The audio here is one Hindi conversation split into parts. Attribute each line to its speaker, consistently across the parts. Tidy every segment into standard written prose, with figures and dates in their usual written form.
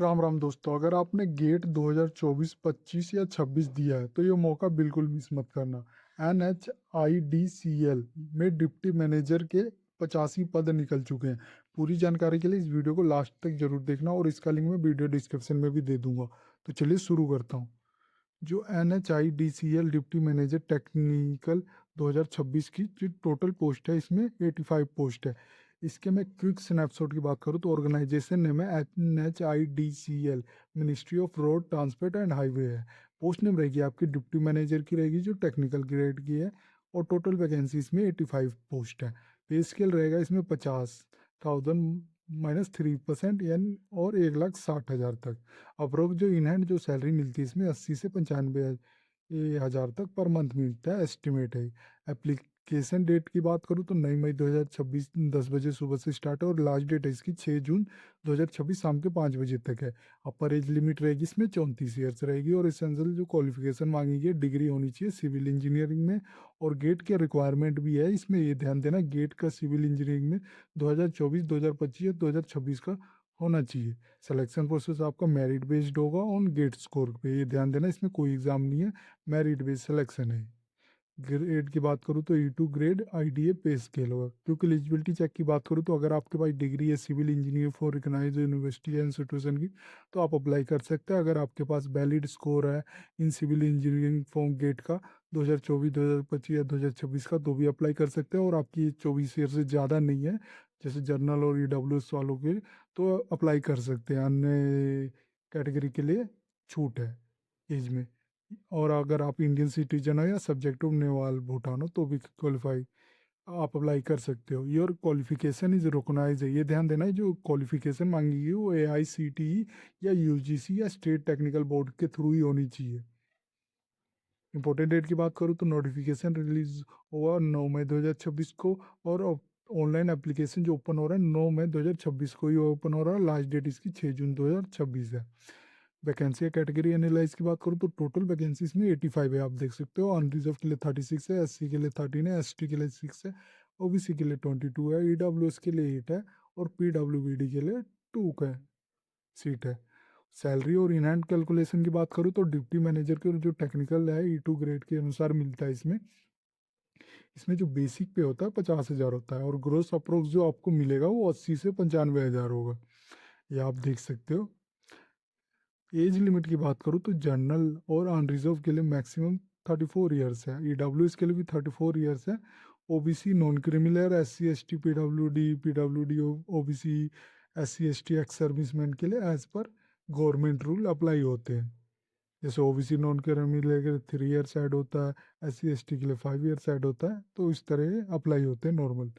Speaker 1: राम राम दोस्तों, अगर आपने गेट 2024, 25 या 26 दिया है तो ये मौका बिल्कुल मिस मत करना। NHIDCL में डिप्टी मैनेजर के 85 पद निकल चुके हैं। पूरी जानकारी के लिए इस वीडियो को लास्ट तक जरूर देखना और इसका लिंक मैं वीडियो डिस्क्रिप्शन में भी दे दूंगा। तो चलिए शुरू करता हूँ। जो NHIDCL डिप्टी मैनेजर टेक्निकल 2026 की जो टोटल पोस्ट है, इसमें 85 पोस्ट है। इसके मैं क्विक स्नैपशॉट की बात करूँ तो ऑर्गेनाइजेशन नेम है NHIDCL, ministry of road transport and highway है। पोस्ट नेम रहेगी आपकी डिप्टी मैनेजर की रहेगी जो टेक्निकल ग्रेड की है। और टोटल वैकेंसी इसमें 85 पोस्ट है। पे स्केल रहेगा इसमें 50,000 -3% यानी और 1,60,000 तक। अप्रोक्स जो इन हैंड जो सैलरी मिलती है इसमें 80 से 95 ये हज़ार तक पर मंथ मिलता है, एस्टिमेट है। एप्लीकेशन डेट की बात करूँ तो 9 मई 2026 10 बजे सुबह से स्टार्ट है और लास्ट डेट है इसकी 6 जून 2026 शाम के 5 बजे तक है। अपर एज लिमिट रहेगी इसमें 34 ईयर्स रहेगी और एसेंशियल जो क्वालिफिकेशन मांगी गई है डिग्री होनी चाहिए सिविल इंजीनियरिंग में। और गेट के रिक्वायरमेंट भी है इसमें, ये ध्यान देना गेट का सिविल इंजीनियरिंग में 2024, 2025 या 2026 का होना चाहिए। सिलेक्शन प्रोसेस आपका मेरिट बेस्ड होगा ऑन गेट स्कोर पे, ये ध्यान देना इसमें कोई एग्जाम नहीं है, मेरिट बेस्ड सिलेक्शन है। ग्रेड की बात करूँ तो E2 ग्रेड IDA पे स्केल होगा। क्योंकि एलिजिबिलिटी चेक की बात करूँ तो अगर आपके पास डिग्री है civil engineer for recognised university या इंस्टीट्यूशन की तो आप अप्लाई कर सकते हैं। अगर आपके पास वैलिड स्कोर है in civil engineering from GATE का 2024, 2025 या 2026 का तो भी अप्लाई कर सकते हैं। और आपकी 24 ईयर से ज़्यादा नहीं है जैसे जर्नल और EWS वालों के तो अप्लाई कर सकते हैं। अन्य कैटेगरी के लिए छूट है एज में। और अगर आप इंडियन सिटीजन हो या सब्जेक्ट ऑफ नेवाल भूटान हो तो भी क्वालिफाई आप अप्लाई कर सकते हो। योर क्वालिफिकेशन इज रिकॉग्नाइज है, ये ध्यान देना है जो क्वालिफिकेशन मांगी गई वो AICTE या UGC या स्टेट टेक्निकल बोर्ड के थ्रू ही होनी चाहिए। इंपॉर्टेंट डेट की बात करूँ तो नोटिफिकेशन रिलीज हुआ 9 मई 2026 को और ऑनलाइन एप्लीकेशन जो ओपन हो रहा है 9 मई 2026 को ही ओपन हो रहा है। लास्ट डेट इसकी 6 जून 2026 है। वैकेंसी कैटेगरी एनालाइज की बात करूँ तो टोटल वैकेंसी इसमें 85 है, आप देख सकते हो। अनरिजर्व के लिए 36 है, SC के लिए 13 है, ST के लिए 6 है, OBC के लिए 22 है, EWS के लिए 8 है और PWBD के लिए 2 का सीट है। सैलरी और इन हैंड कैलकुलेशन की बात करूँ तो डिप्टी मैनेजर के जो टेक्निकल है E2 ग्रेड के अनुसार मिलता है इसमें। इसमें जो बेसिक पे होता है 50,000 होता है और ग्रोस अप्रोक्स जो आपको मिलेगा वो 80 से 95,000 होगा, ये आप देख सकते हो। एज लिमिट की बात करूँ तो जनरल और अनरिजर्व के लिए मैक्सिमम 34 ईयर्स है, EWS के लिए भी 34 ईयर्स है। OBC non criminal, SC ST PWD OBC SC ST ex serviceman के लिए as per government rule apply होते हैं। जैसे OBC नॉन क्रिमिनल के लिए 3 ईयर्स ऐड होता है, SC ST के लिए 5 ईयर्स ऐड होता है, तो इस तरह अप्लाई होते हैं नॉर्मल।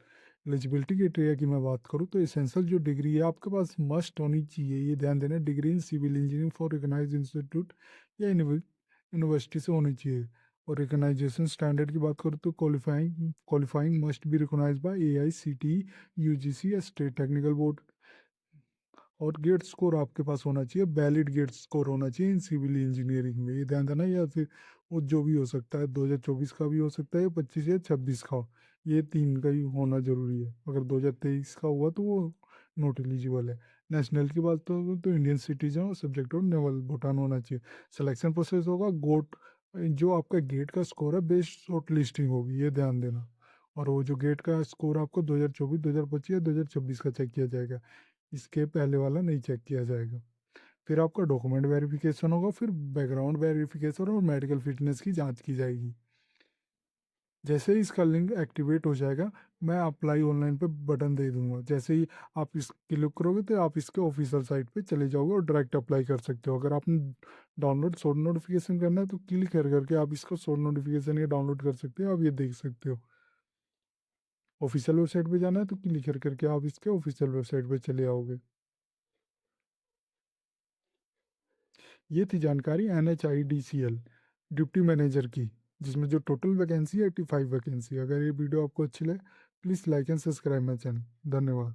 Speaker 1: एलिजिबिलिटी क्राइटेरिया की मैं बात करूँ तो एसेंशियल जो डिग्री है आपके पास मस्ट होनी चाहिए, ये ध्यान देना, degree in civil engineering for recognised institute या यूनिवर्सिटी से होनी चाहिए। और रिकॉग्नाइजेशन स्टैंडर्ड की बात करूँ तो qualifying must be recognise by AICTE UGC या स्टेट टेक्निकल बोर्ड। और गेट स्कोर आपके पास होना चाहिए, वैलिड गेट स्कोर होना चाहिए इन सिविल इंजीनियरिंग में, ये ध्यान देना। या फिर वो जो भी हो सकता है 2024 का भी हो सकता है, 25 या 26 का हो, ये तीन का ही होना जरूरी है। अगर 2023 का हुआ तो वो नॉट एलिजिबल है। नेशनल की बात तो इंडियन सिटीजन और सब्जेक्ट और नेवल भूटान होना चाहिए। सिलेक्शन प्रोसेस होगा गोट, जो आपका गेट का स्कोर है बेस्ट शॉर्ट लिस्टिंग होगी, ये ध्यान देना। और वो जो गेट का स्कोर आपको 2024, 2025 या 2026 का चेक किया जाएगा, इसके पहले वाला नहीं चेक किया जाएगा। फिर आपका डॉक्यूमेंट वेरिफिकेशन होगा, फिर बैकग्राउंड वेरिफिकेशन और मेडिकल फिटनेस की जांच की जाएगी। जैसे ही इसका लिंक एक्टिवेट हो जाएगा मैं अप्लाई ऑनलाइन पे बटन दे दूंगा। जैसे ही आप इस क्लिक करोगे तो आप इसके ऑफिशियल साइट पे चले जाओगे और डायरेक्ट अप्लाई कर सकते हो। अगर आपने डाउनलोड शॉर्ट नोटिफिकेशन करना है तो क्लिक कर करके आप इसको शॉर्ट नोटिफिकेशन या डाउनलोड कर सकते हो, आप ये देख सकते हो। ऑफिशियल वेबसाइट पे जाना है तो क्लिक कर करके आप इसके ऑफिशियल वेबसाइट पे चले आओगे। ये थी जानकारी NHIDCL डिप्टी मैनेजर की, जिसमें जो टोटल वैकेंसी है 85 वैकेंसी। अगर ये वीडियो आपको अच्छी लगे please like and subscribe my channel. धन्यवाद।